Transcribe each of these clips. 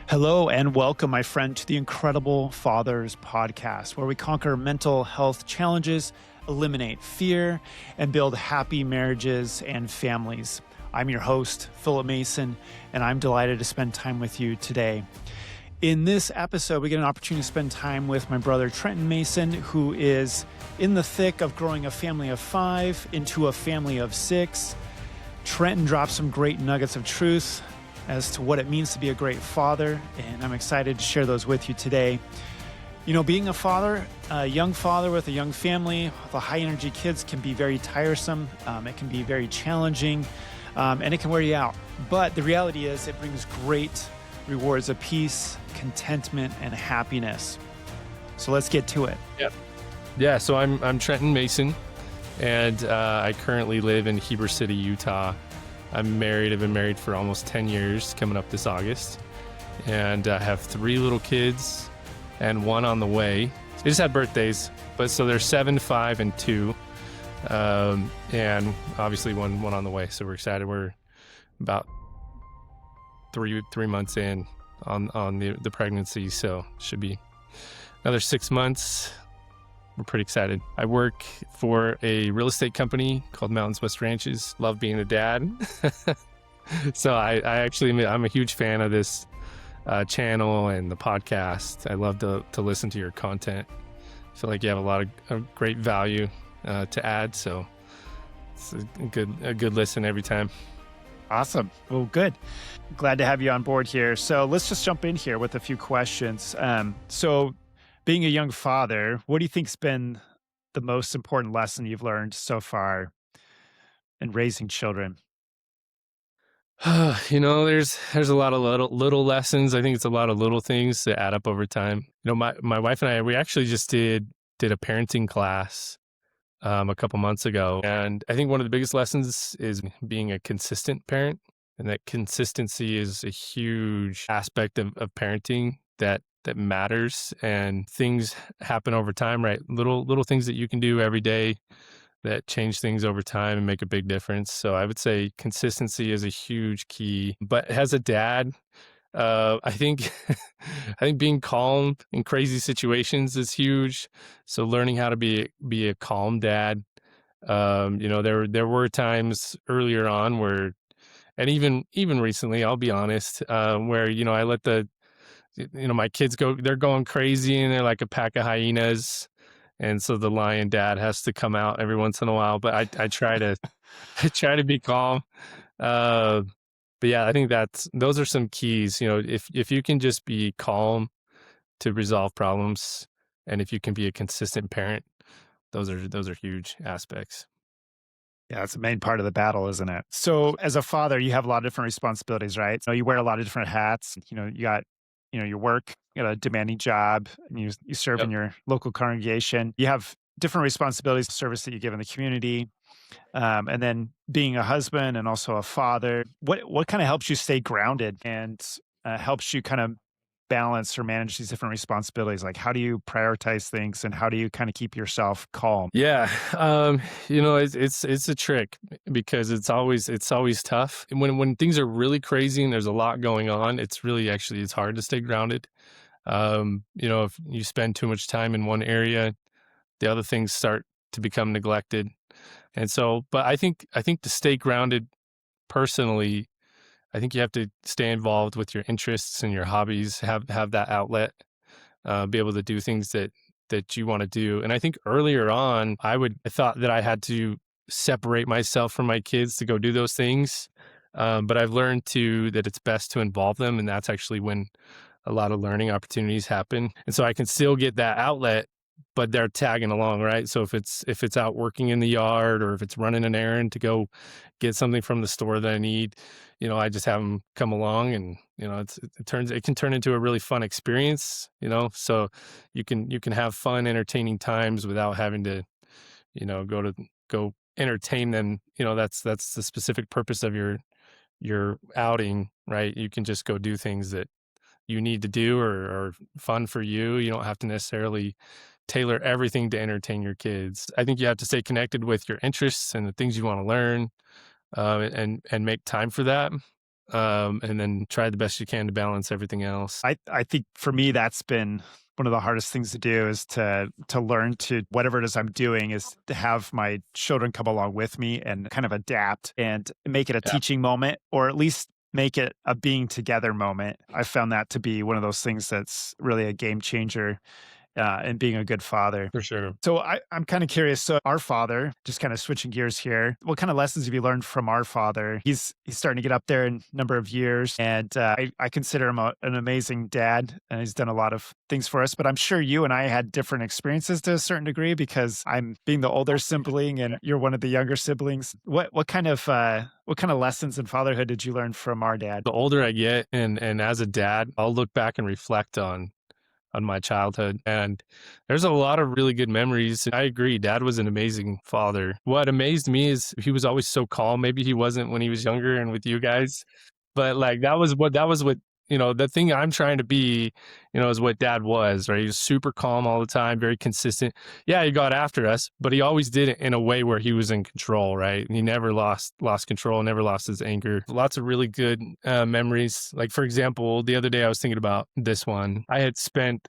Hello and welcome, my friend, to the Incredible Fathers podcast, where we conquer mental health challenges, eliminate fear, and build happy marriages and families. I'm your host, Phillip Mason, and I'm delighted to spend time with you today. In this episode, we get an opportunity to spend time with my brother, Trenton Mason, who is in the thick of growing a family of 5 into a family of 6. Trenton drops some great nuggets of truth as to what it means to be a great father, and I'm excited to share those with you today. You know, being a father, a young father with a young family, with high energy kids can be very tiresome. It can be very challenging, and it can wear you out. But the reality is it brings great rewards of peace, contentment, and happiness. So let's get to it. Yep. Yeah, so I'm Trenton Mason, and I currently live in Heber City, Utah. I'm married. I've been married for almost 10 years, coming up this August. And I have 3 little kids and 1 on the way. They just had birthdays, but so they're 7, 5, and 2. And obviously one on the way. So we're excited. We're about three months in on the pregnancy. So should be another 6 months. We're pretty excited. I work for a real estate company called Mountains West Ranches. Love being a dad. So I'm a huge fan of this channel and the podcast. I love to listen to your content. I feel like you have a lot of great value to add. So it's a good listen every time. Awesome. Well, good. Glad to have you on board here. So let's just jump in here with a few questions. So being a young father, what do you think's been the most important lesson you've learned so far in raising children? You know, there's a lot of little lessons. I think it's a lot of little things that add up over time. You know, my wife and I, we actually just did a parenting class a couple months ago, and I think one of the biggest lessons is being a consistent parent, and that consistency is a huge aspect of parenting that matters, and things happen over time, right? Little things that you can do every day that change things over time and make a big difference. So I would say consistency is a huge key. But as a dad, I think I think being calm in crazy situations is huge. So learning how to be a calm dad. You know, there were times earlier on where, and even recently, I'll be honest, where, you know, I let my kids they're going crazy and they're like a pack of hyenas. And so the lion dad has to come out every once in a while, but I try to, I try to be calm. But yeah, I think those are some keys. You know, if you can just be calm to resolve problems, and if you can be a consistent parent, those are huge aspects. Yeah, that's the main part of the battle, isn't it? So as a father, you have a lot of different responsibilities, right? So you wear a lot of different hats. You know, you got, your work, you got a demanding job, and you serve in Yep. your local congregation. You have different responsibilities, service that you give in the community, and then being a husband and also a father. What kind of helps you stay grounded and helps you kind of balance or manage these different responsibilities? Like, how do you prioritize things, and how do you kind of keep yourself calm? Yeah, you know, it's a trick because it's always tough. And when things are really crazy and there's a lot going on, it's hard to stay grounded. You know, if you spend too much time in one area, the other things start to become neglected. And so, but I think to stay grounded personally, I think you have to stay involved with your interests and your hobbies, have that outlet, be able to do things that you want to do. And I think earlier on, I thought that I had to separate myself from my kids to go do those things. But I've learned that it's best to involve them, and that's actually when a lot of learning opportunities happen. And so I can still get that outlet, but they're tagging along, right? So if it's out working in the yard, or if it's running an errand to go get something from the store that I need, you know, I just have them come along, and, you know, it can turn into a really fun experience, you know, so you can have fun, entertaining times without having to, you know, go entertain them. You know, that's the specific purpose of your outing, right? You can just go do things that you need to do, or fun for you. You don't have to necessarily tailor everything to entertain your kids. I think you have to stay connected with your interests and the things you want to learn, and make time for that. and then try the best you can to balance everything else. I think for me, that's been one of the hardest things to do is to learn to whatever it is I'm doing is to have my children come along with me and kind of adapt and make it a Yeah, teaching moment, or at least make it a being together moment. I found that to be one of those things that's really a game changer in being a good father. for sure. So I'm kind of curious. So our father, just kind of switching gears here, what kind of lessons have you learned from our father? He's starting to get up there in number of years, and I consider him an amazing dad, and he's done a lot of things for us. But I'm sure you and I had different experiences to a certain degree because I'm being the older sibling, and you're one of the younger siblings. What kind of lessons in fatherhood did you learn from our dad? The older I get, and as a dad, I'll look back and reflect on my childhood. And there's a lot of really good memories. I agree. Dad was an amazing father. What amazed me is he was always so calm. Maybe he wasn't when he was younger and with you guys, but like that was what, the thing I'm trying to be, is what dad was, right? He was super calm all the time, very consistent. Yeah, he got after us, but he always did it in a way where he was in control, right? And he never lost control, never lost his anger. Lots of really good memories. Like, for example, the other day I was thinking about this one. I had spent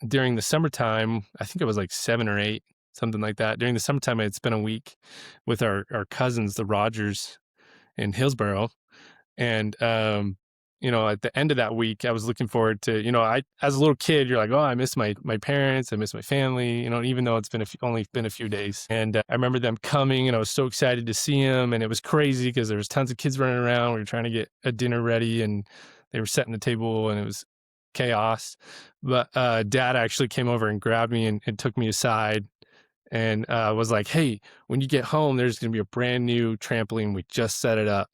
during the summertime, I think it was like 7 or 8, something like that. During the summertime, I had spent a week with our cousins, the Rogers in Hillsboro. And at the end of that week, I was looking forward to, I as a little kid, you're like, oh, I miss my parents, I miss my family, even though it's been only been a few days. And I remember them coming, and I was so excited to see them, and it was crazy because there was tons of kids running around. We were trying to get a dinner ready, and they were setting the table, and it was chaos. But dad actually came over and grabbed me and took me aside and was like, hey, when you get home, there's going to be a brand new trampoline. We just set it up.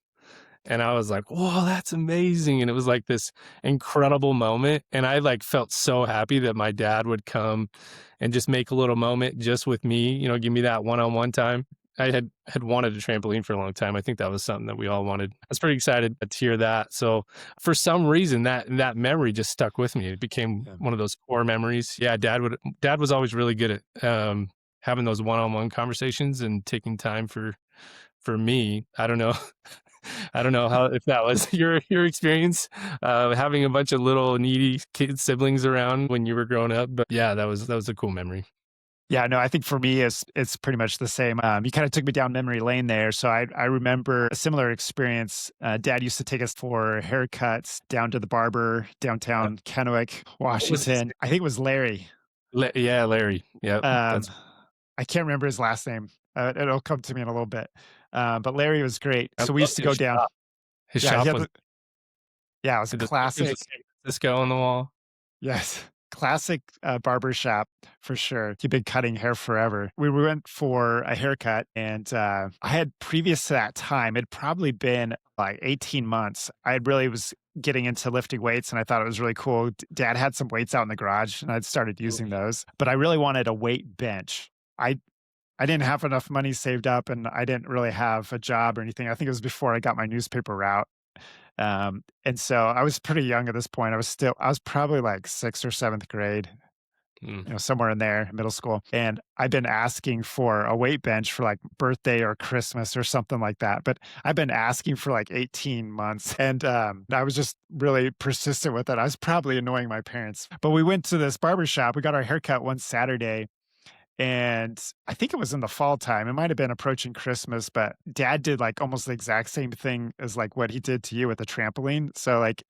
And I was like, whoa, that's amazing. And it was like this incredible moment. And I like felt so happy that my dad would come and just make a little moment just with me, give me that one-on-one time. I had wanted a trampoline for a long time. I think that was something that we all wanted. I was pretty excited to hear that. So for some reason that memory just stuck with me. It became Yeah. one of those core memories. Yeah, dad was always really good at having those one-on-one conversations and taking time for me. I don't know. I don't know if that was your experience having a bunch of little needy kid siblings around when you were growing up, but yeah, that was a cool memory. Yeah, no, I think for me, it's pretty much the same. You kind of took me down memory lane there. So I remember a similar experience. Dad used to take us for haircuts down to the barber Yeah. downtown Kennewick, What was his Washington. I think it was Larry. Yeah, Larry. Yeah, Um, that's I can't remember his last name. It'll come to me in a little bit. But Larry was great. I So we used loved to his go down. shop. His Yeah, he shop had was yeah, it was the pictures of classic. San Francisco on the wall. Yes. Classic, barber shop for sure. He'd been cutting hair forever. We went for a haircut, and, I had previous to that time, it'd probably been, like, 18 months. I really was getting into lifting weights, and I thought it was really cool. Dad had some weights out in the garage, and I'd started using Mhm. those, but I really wanted a weight bench. I I didn't have enough money saved up, and I didn't really have a job or anything. I think it was before I got my newspaper route. And so I was pretty young at this point. I was probably like 6th or 7th grade, Mm. somewhere in there, middle school. And I've been asking for a weight bench for like birthday or Christmas or something like that. But I've been asking for like 18 months. And I was just really persistent with it. I was probably annoying my parents. But we went to this barber shop. We got our haircut one Saturday, and I think it was in the fall time. It might have been approaching Christmas, but dad did like almost the exact same thing as like what he did to you with the trampoline. So like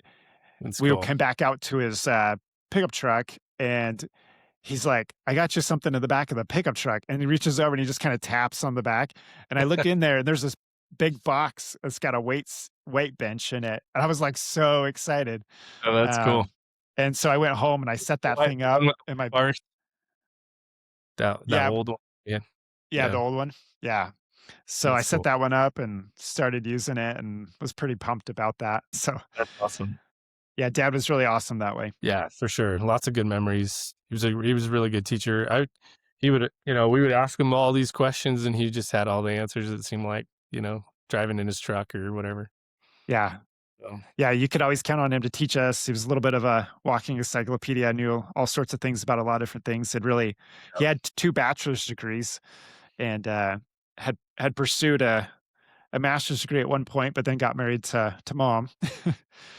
That's we cool. came back out to his pickup truck, and he's like, I got you something in the back of the pickup truck. And he reaches over and he just kind of taps on the back. And I look in there, and there's this big box that's got a weight bench in it. And I was like so excited. Oh, that's cool. Um, and so I went home and I set The that one thing the up one with in the my bars? That yeah, old one? Yeah, yeah, the yeah, old one. Yeah. So I that's set cool. that one up and started using it and was pretty pumped about that. So That's awesome. yeah, dad was really awesome that way. Yeah, for sure. Lots of good memories. He was a really good teacher. He would, we would ask him all these questions, and he just had all the answers, it seemed like, driving in his truck or whatever. Yeah. So, Yeah. You could always count on him to teach us. He was a little bit of a walking encyclopedia, knew all sorts of things about a lot of different things. He had two bachelor's degrees, and had pursued a a master's degree at one point, but then got married to mom.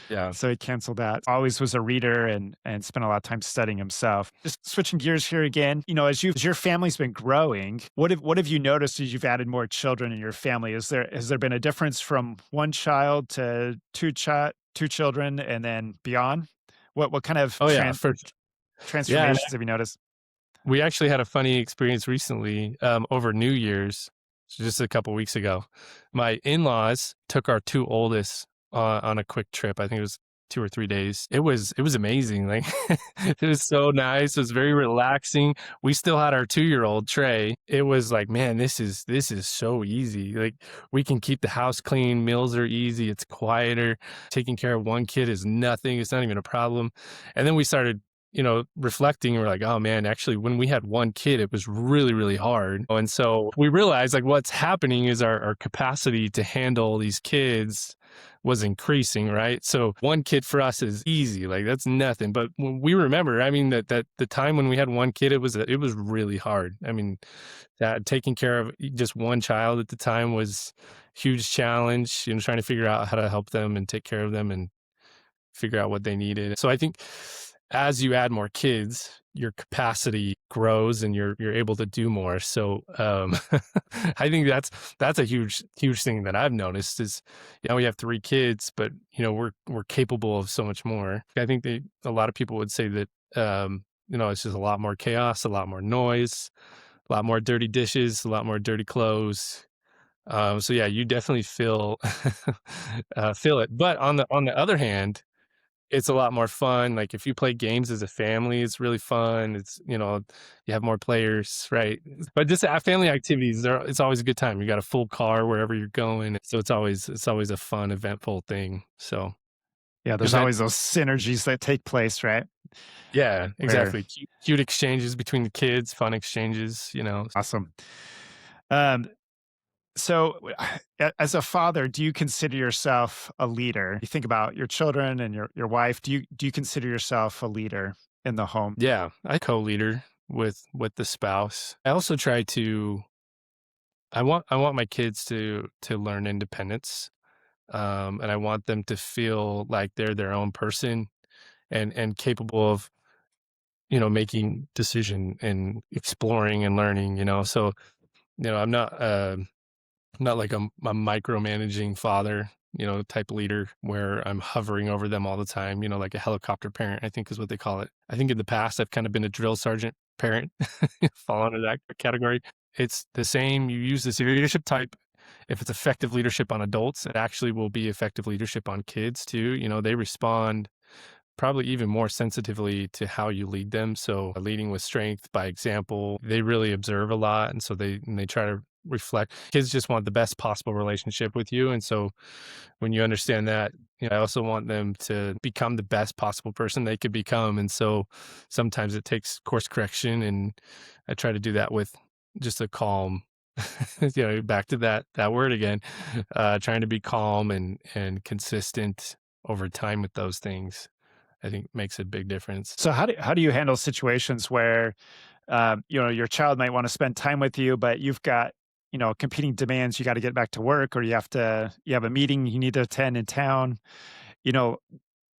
Yeah. So he canceled that. Always was a reader and spent a lot of time studying himself. Just switching gears here again, as your family's been growing, what have you noticed as you've added more children in your family? Has there been a difference from one child to two children and then beyond? What kind of Oh, yeah, for yeah, and transformations have you noticed? we actually had a funny experience recently, over New Year's, so just a couple weeks ago. My in-laws took our 2 oldest on a quick trip. I think it was 2 or 3 days. It was amazing, like, it was so nice, it was very relaxing. We still had our 2-year-old, Trey. It was like, "Man, this is so easy." Like, we can keep the house clean, meals are easy, it's quieter. Taking care of 1 kid is nothing, it's not even a problem. And then we started reflecting, we're like, oh man, actually, when we had 1 kid, it was really, really hard. And so we realized like what's happening is our capacity to handle these kids was increasing, right? So 1 kid for us is easy, like that's nothing. But when we remember, I mean, that the time when we had 1 kid, it was really hard. I mean, that taking care of just 1 child at the time was a huge challenge, trying to figure out how to help them and take care of them and figure out what they needed. So I think as you add more kids, your capacity grows and you're able to do more. So I think that's a huge thing that I've noticed is we have 3 kids, but we're capable of so much more. I think a lot of people would say that it's just a lot more chaos, a lot more noise, a lot more dirty dishes, a lot more dirty clothes. So yeah, you definitely feel feel it. But on the other hand, it's a lot more fun. Like if you play games as a family, it's really fun. You have more players, right? But just family activities, it's always a good time. You got a full car wherever you're going, so it's always a fun, eventful thing. So Yeah, there's event, always those synergies that take place, right? yeah, Where exactly. Cute exchanges between the kids, fun exchanges. awesome. Um, So, as a father, do you consider yourself a leader? You think about your children and your wife. Do you consider yourself a leader in the home? Yeah, I co-leader with the spouse. I also try to. I want my kids to learn independence. And I want them to feel like they're their own person and capable of making decision and exploring and learning. So I'm not like a micromanaging father, type leader where I'm hovering over them all the time. Like a helicopter parent, I think is what they call it. I think in the past I've kind of been a drill sergeant parent, fall under that category. It's the same. You use this leadership type. If it's effective leadership on adults, it actually will be effective leadership on kids too. They respond probably even more sensitively to how you lead them. So leading with strength by example, they really observe a lot. And so they try to reflect. Kids just want the best possible relationship with you. And so when you understand that, I also want them to become the best possible person they could become. And so sometimes it takes course correction. And I try to do that with just a calm, back to that word again, trying to be calm and consistent over time with those things. I think makes a big difference. So, how do you handle situations where your child might want to spend time with you, but you've got competing demands? You got to get back to work, or you have a meeting you need to attend in town. You know,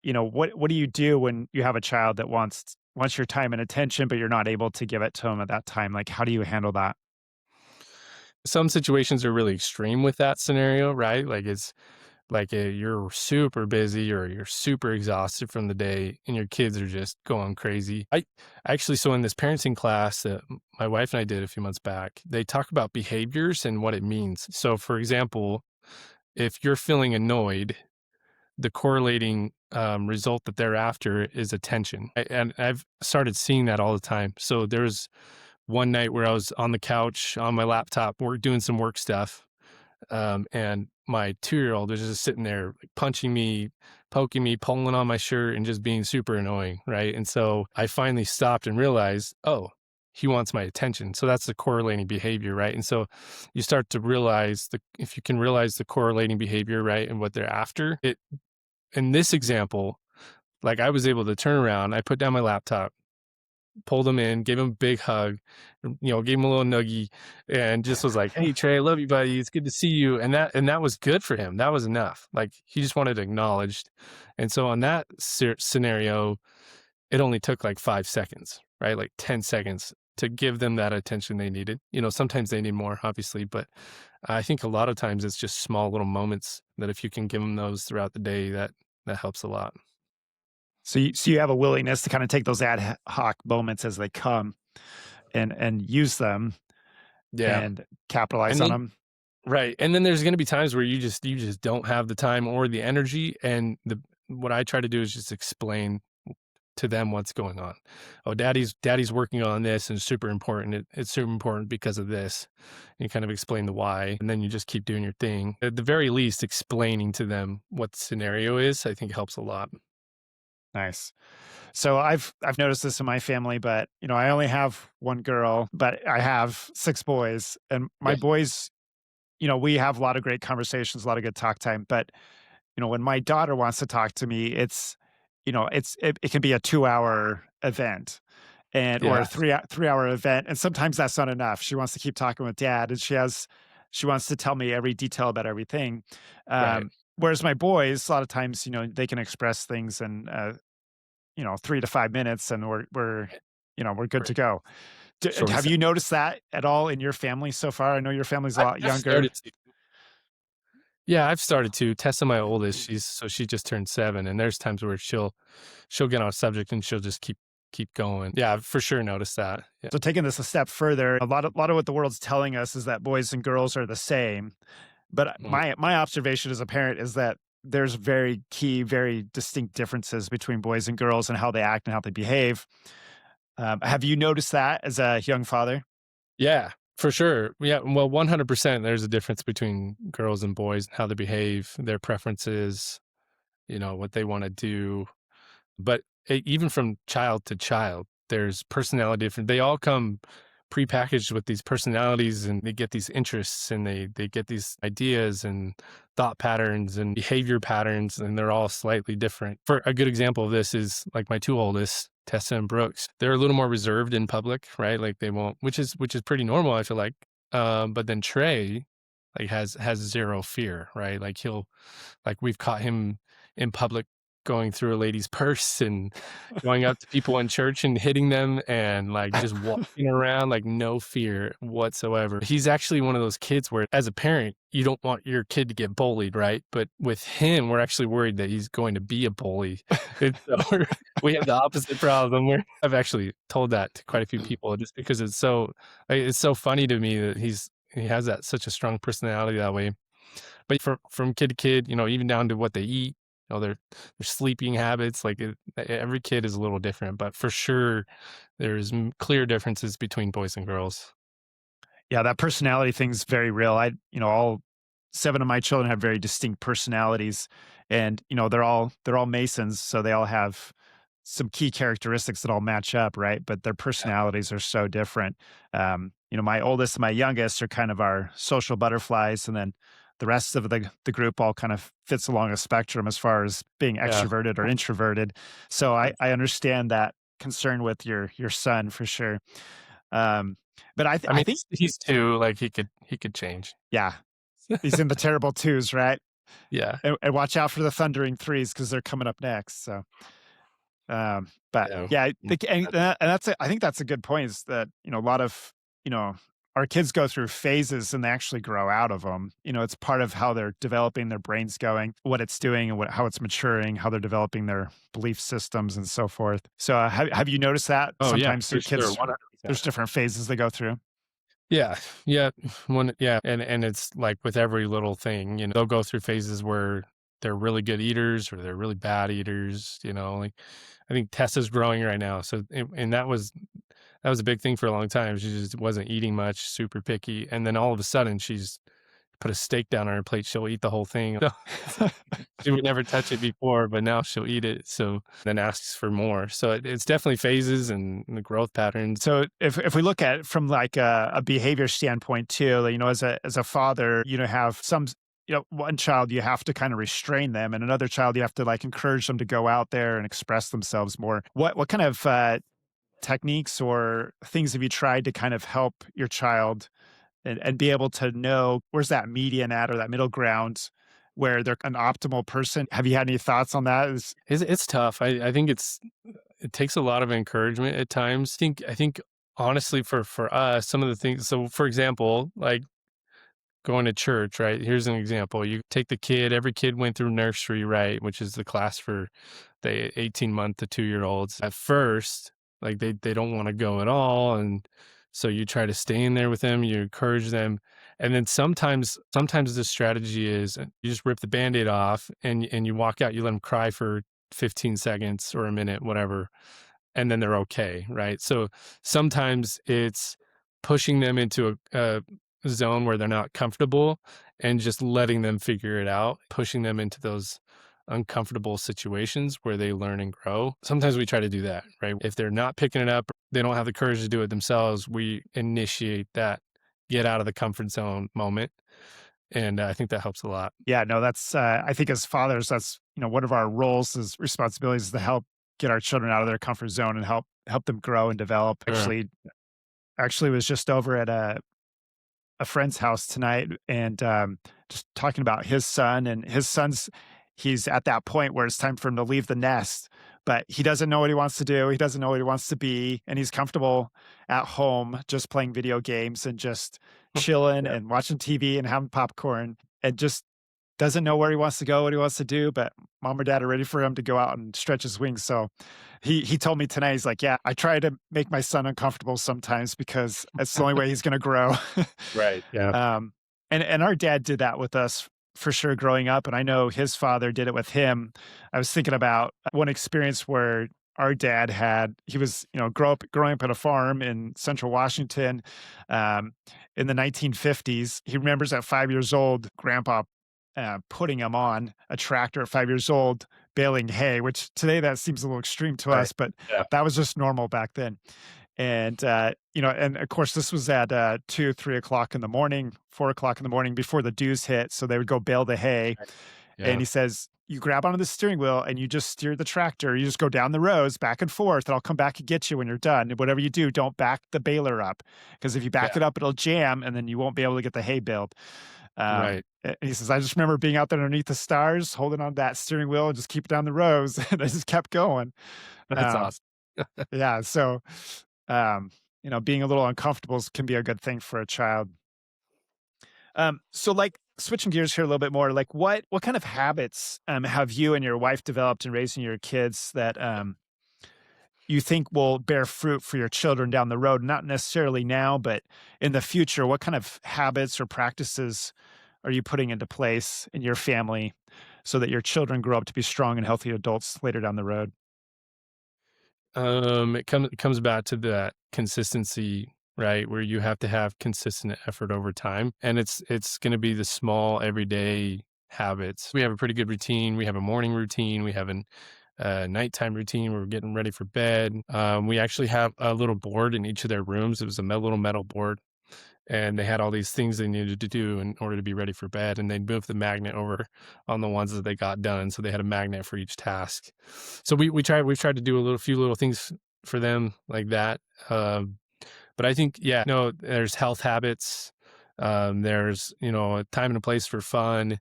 what do you do when you have a child that wants your time and attention, but you're not able to give it to them at that time? Like, how do you handle that? Some situations are really extreme with that scenario, right? Like it's like you're super busy or you're super exhausted from the day and your kids are just going crazy. I actually, so in this parenting class that my wife and I did a few months back, they talk about behaviors and what it means. So for example, if you're feeling annoyed, the correlating result that they're after is attention. And I've started seeing that all the time. So there was one night where I was on the couch on my laptop, doing some work stuff. And my 2-year-old was just sitting there like, punching me, poking me, pulling on my shirt, and just being super annoying. Right. And so I finally stopped and realized, oh, he wants my attention. So that's the correlating behavior. Right. And so you start to realize if you can realize the correlating behavior, right, and what they're after, in this example, like I was able to turn around, I put down my laptop, pulled him in, gave him a big hug, gave him a little nuggie, and just was like, "Hey Trey, I love you, buddy. It's good to see you." And that was good for him. That was enough. Like he just wanted acknowledged. And so on that scenario, it only took like 5 seconds, right? Like 10 seconds to give them that attention they needed. Sometimes they need more, obviously, but I think a lot of times it's just small little moments that if you can give them those throughout the day, that helps a lot. So you have a willingness to kind of take those ad hoc moments as they come and use them Yeah. and capitalize And on then them. right. And then there's going to be times where you just don't have the time or the energy. And what I try to do is just explain to them what's going on. Oh, daddy's working on this and it's super important. It's super important because of this. And you kind of explain the why, and then you just keep doing your thing. At the very least, explaining to them what the scenario is, I think helps a lot. Nice. So I've noticed this in my family, but I only have one girl, but I have six boys, and my Yeah. boys, we have a lot of great conversations, a lot of good talk time. But when my daughter wants to talk to me, it can be a 2 hour event and or Yeah. a 3 hour event, and sometimes that's not enough. She wants to keep talking with dad, and she wants to tell me every detail about everything. Right. Whereas my boys, a lot of times, they can express things in 3 to 5 minutes, and we're good to Right. go. Short and Have simple. you noticed that at all in your family so far? I know your family's a lot I've younger. started to. Yeah, I've started to. Tessa, my oldest, she just turned 7, and there's times where she'll get on a subject and she'll just keep going. Yeah, I've for sure noticed that. Yeah. So taking this a step further, a lot of what the world's telling us is that boys and girls are the same. But Mhm. my observation as a parent is that there's very key, very distinct differences between boys and girls and how they act and how they behave. Have you noticed that as a young father? Yeah, for sure. Yeah, well, 100% there's a difference between girls and boys, how they behave, their preferences, what they wanna do. But even from child to child, there's personality different. They all come prepackaged with these personalities, and they get these interests, and they get these ideas and thought patterns and behavior patterns, and they're all slightly different. For a good example of this is like my two oldest, Tessa and Brooks. They're a little more reserved in public, right? Like they won't, which is pretty normal, I feel like. But then Trey, like has zero fear, right? Like we've caught him in public going through a lady's purse and going up to people in church and hitting them and like just walking around like no fear whatsoever. He's actually one of those kids where as a parent, you don't want your kid to get bullied, right? But with him, we're actually worried that he's going to be a bully. And so we have the opposite problem where I've actually told that to quite a few people just because it's so funny to me that he has that such a strong personality that way. But from kid to kid, even down to what they eat, their sleeping habits, like every kid is a little different, but for sure there's clear differences between boys and girls. Yeah, that personality thing's very real. All seven of my children have very distinct personalities, and they're all Masons, so they all have some key characteristics that all match up, right? But their Yeah, personalities are so different. My oldest and my youngest are kind of our social butterflies, and then the rest of the group all kind of fits along a spectrum as far as being yeah, extroverted or introverted. So I right. I understand that concern with your son for sure. Um, but I I mean, think he's 2, like he could change. yeah, he's in the terrible twos, right? Yeah, And watch out for the thundering threes because they're coming up next. So, but yeah, yeah, mm, I think that's a good point. Is that a lot of you know our kids go through phases and they actually grow out of them. It's part of how they're developing, their brains going, what it's doing, and how it's maturing, how they're developing their belief systems and so forth. So, have you noticed that oh yeah, sometimes for your sure, kids, 100%. there's different phases they go through? Yeah, yeah, and it's like with every little thing, they'll go through phases where they're really good eaters or they're really bad eaters, like I think Tessa's growing right now, so and that was a big thing for a long time. She just wasn't eating much, super picky, and then all of a sudden she's put a steak down on her plate, she'll eat the whole thing. So, it's like she would never touch it before, but now she'll eat it, so then asks for more. So it's definitely phases and the growth patterns. So if we look at it from like a behavior standpoint too, as a father, have some one child you have to kind of restrain them, and another child you have to like encourage them to go out there and express themselves more. What kind of techniques or things have you tried to kind of help your child and be able to know where's that median at or that middle ground where they're an optimal person? Have you had any thoughts on that? It's tough. I think it takes a lot of encouragement at times. I think honestly for us, some of the things. So for example, like going to church, right? Here's an example. You take the kid. Every kid went through nursery, right, which is the class for the 18-month to 2-year olds. At first, like they don't want to go at all, and so you try to stay in there with them. You encourage them, and then sometimes the strategy is you just rip the Band-Aid off and you walk out. You let them cry for 15 seconds or a minute, whatever, and then they're okay, right? So sometimes it's pushing them into a zone where they're not comfortable and just letting them figure it out, pushing them into those uncomfortable situations where they learn and grow. Sometimes we try to do that, right? If they're not picking it up, they don't have the courage to do it themselves, we initiate that get out of the comfort zone moment. And I think that helps a lot. Yeah, no, that's, I think as fathers, that's, one of our roles as responsibilities is to help get our children out of their comfort zone and help them grow and develop. Sure. Actually was just over at a friend's house tonight and just talking about his son and his son's he's at that point where it's time for him to leave the nest, but he doesn't know what he wants to do. He doesn't know what he wants to be, and he's comfortable at home just playing video games and just chilling Yeah. and watching TV and having popcorn and just doesn't know where he wants to go, what he wants to do, but mom or dad are ready for him to go out and stretch his wings. So he told me tonight, he's like, "Yeah, I try to make my son uncomfortable sometimes because it's the only way he's gonna grow." Right. Yeah. Um, and our dad did that with us for sure growing up, and I know his father did it with him. I was thinking about one experience where our dad had he was, growing up at a farm in Central Washington, um, in the 1950s. He remembers at 5 years old, grandpa, putting him on a tractor at 5 years old, baling hay, which today that seems a little extreme to Right. us, but Yeah. that was just normal back then. And, and of course, this was at 2, 3 o'clock in the morning, 4 o'clock in the morning before the dews hit. So they would go bale the hay. Right. And Yeah. he says, you grab onto the steering wheel and you just steer the tractor. You just go down the rows back and forth, and I'll come back and get you when you're done. And whatever you do, don't back the baler up because if you back Yeah. it up, it'll jam and then you won't be able to get the hay baled. Right. And he says, I just remember being out there underneath the stars, holding on to that steering wheel and just keep it down the rows. And I just kept going. That's Um, awesome. yeah. So, being a little uncomfortable can be a good thing for a child. So like switching gears here a little bit more, like what kind of habits have you and your wife developed in raising your kids that you think will bear fruit for your children down the road? Not necessarily now, but in the future. What kind of habits or practices are you putting into place in your family so that your children grow up to be strong and healthy adults later down the road? It comes back to that consistency, right? Where you have to have consistent effort over time, and it's going to be the small everyday habits. We have a pretty good routine. We have a morning routine. We have an nighttime routine where we're getting ready for bed. We actually have a little board in each of their rooms. It was a little metal board, and they had all these things they needed to do in order to be ready for bed, and they'd move the magnet over on the ones that they got done, so they had a magnet for each task. So we've tried to do few little things for them like that. But I think, yeah, no, there's health habits. There's, a time and a place for fun,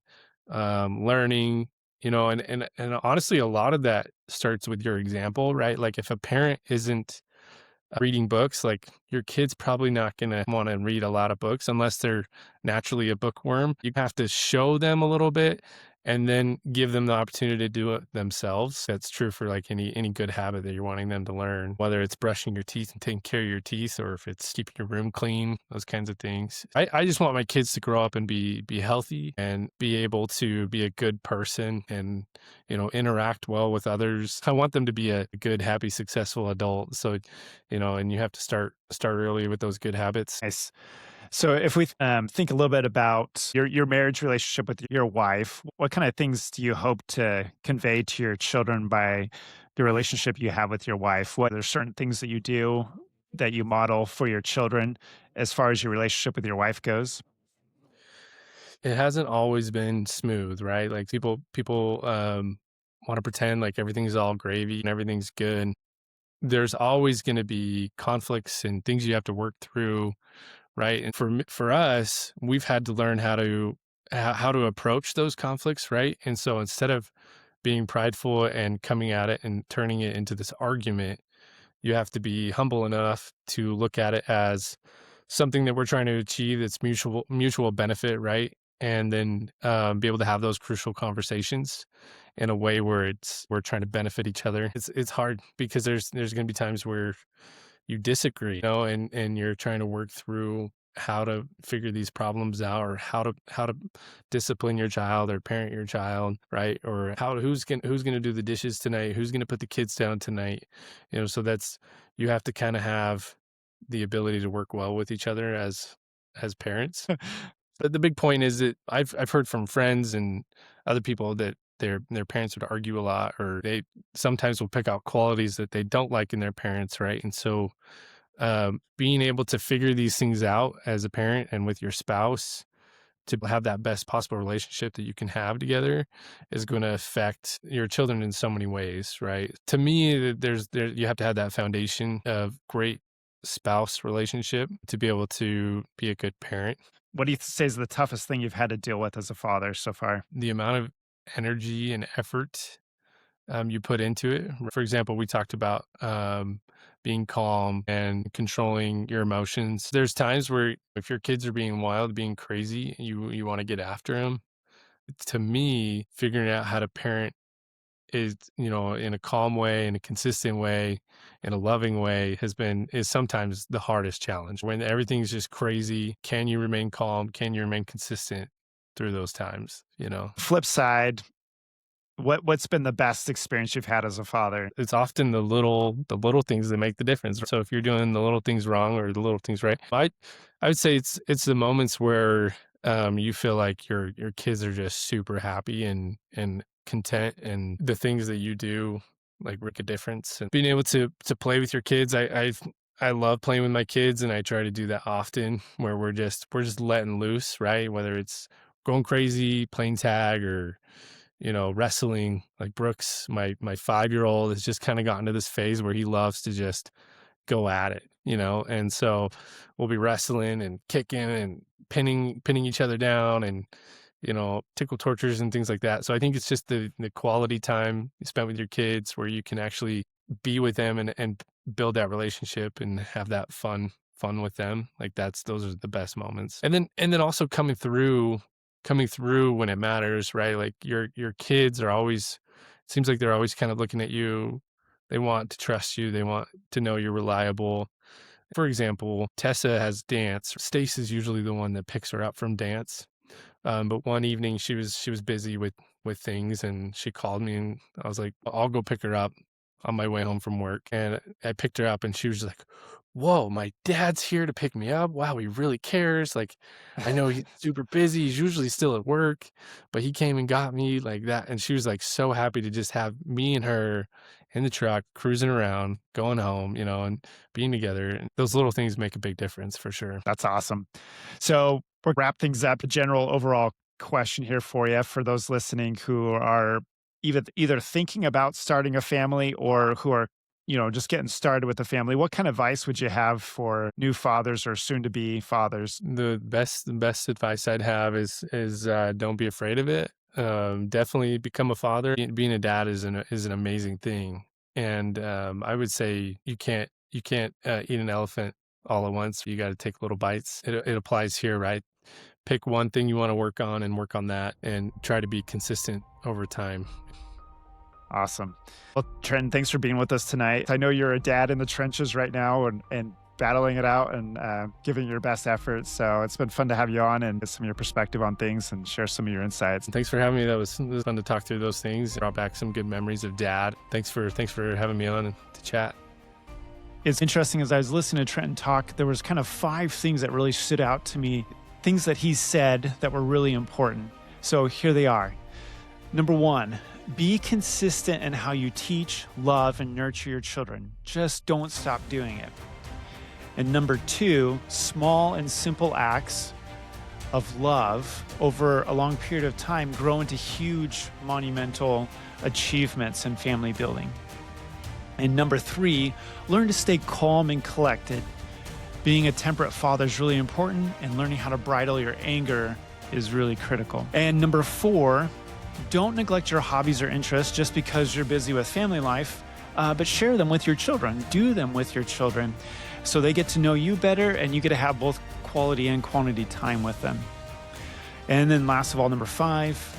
learning, and honestly, a lot of that starts with your example, right? Like if a parent isn't reading books, like your kid's probably not going to want to read a lot of books unless they're naturally a bookworm. You have to show them a little bit and then give them the opportunity to do it themselves. That's true for like any good habit that you're wanting them to learn, whether it's brushing your teeth and taking care of your teeth, or if it's keeping your room clean, those kinds of things. I just want my kids to grow up and be healthy and be able to be a good person and, interact well with others. I want them to be a good, happy, successful adult. So, and you have to start early with those good habits. Nice. So if we think a little bit about your marriage relationship with your wife, what kind of things do you hope to convey to your children by the relationship you have with your wife? What are certain things that you do that you model for your children as far as your relationship with your wife goes? It hasn't always been smooth, right? Like people want to pretend like everything's all gravy and everything's good. there's always going to be conflicts and things you have to work through, right? And for us, we've had to learn how to approach those conflicts, right? And so instead of being prideful and coming at it and turning it into this argument, you have to be humble enough to look at it as something that we're trying to achieve that's mutual benefit, right? And then be able to have those crucial conversations in a way where we're trying to benefit each other. It's hard because there's going to be times where you disagree, and you're trying to work through how to figure these problems out, or how to discipline your child or parent your child, right? Or who's going to do the dishes tonight, who's going to put the kids down tonight, so you have to kind of have the ability to work well with each other as parents. But the big point is that I've heard from friends and other people that their parents would argue a lot, or they sometimes will pick out qualities that they don't like in their parents, right? And so being able to figure these things out as a parent and with your spouse to have that best possible relationship that you can have together is going to affect your children in so many ways, right? To me, you have to have that foundation of great spouse relationship to be able to be a good parent. What do you say is the toughest thing you've had to deal with as a father so far? The amount of energy and effort you put into it. For example, we talked about being calm and controlling your emotions. There's times where if your kids are being wild, being crazy, you want to get after them. To me, figuring out how to parent is, in a calm way, in a consistent way, in a loving way is sometimes the hardest challenge. When everything's just crazy, can you remain calm? Can you remain consistent through those times, Flip side, what's been the best experience you've had as a father? It's often the little things that make the difference. So if you're doing the little things wrong or the little things right, I would say it's the moments where you feel like your kids are just super happy and content, and the things that you do like make a difference. And being able to play with your kids, I love playing with my kids, and I try to do that often, where we're just letting loose, right? Whether it's going crazy, playing tag, or wrestling. Like Brooks, my 5-year-old, has just kind of gotten to this phase where he loves to just go at it, and so we'll be wrestling and kicking and pinning each other down, and tickle tortures and things like that. So I think it's just the quality time you spent with your kids where you can actually be with them and build that relationship and have that fun with them. Like those are the best moments. And then also coming through when it matters, right? Like your kids are always, it seems like they're always kind of looking at you. They want to trust you. They want to know you're reliable. For example, Tessa has dance. Stace is usually the one that picks her up from dance. But one evening she was busy with things, and she called me, and I was like, I'll go pick her up on my way home from work. And I picked her up, and she was like, whoa, my dad's here to pick me up. Wow, he really cares. Like, I know he's super busy. He's usually still at work, but he came and got me like that. And she was like so happy to just have me and her in the truck, cruising around, going home, and being together. And those little things make a big difference for sure. That's awesome. So we'll wrap things up. A general overall question here for you, for those listening who are either thinking about starting a family or who are just getting started with a family. What kind of advice would you have for new fathers or soon to be fathers? The best advice I'd have is don't be afraid of it. Definitely become a father. Being a dad is an amazing thing. And I would say you can't eat an elephant all at once. You got to take little bites. It applies here, right? Pick one thing you want to work on and work on that, and try to be consistent over time. Awesome. Well, Trenton, thanks for being with us tonight. I know you're a dad in the trenches right now and battling it out and giving your best efforts. So it's been fun to have you on and get some of your perspective on things and share some of your insights. Thanks for having me. It was fun to talk through those things. Brought back some good memories of dad. Thanks for having me on to chat. It's interesting, as I was listening to Trenton talk, there was kind of 5 things that really stood out to me, things that he said that were really important. So here they are. Number 1, be consistent in how you teach, love, and nurture your children. Just don't stop doing it. And number 2, small and simple acts of love over a long period of time grow into huge, monumental achievements in family building. And number 3, learn to stay calm and collected. Being a temperate father is really important, and learning how to bridle your anger is really critical. And number 4, don't neglect your hobbies or interests just because you're busy with family life, but share them with your children. Do them with your children so they get to know you better, and you get to have both quality and quantity time with them. And then last of all, number 5,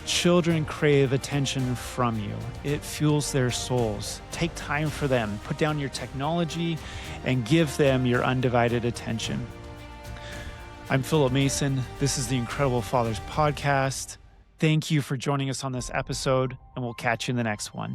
children crave attention from you. It fuels their souls. Take time for them. Put down your technology and give them your undivided attention. I'm Phillip Mason. This is the Incredible Fathers Podcast. Thank you for joining us on this episode, and we'll catch you in the next one.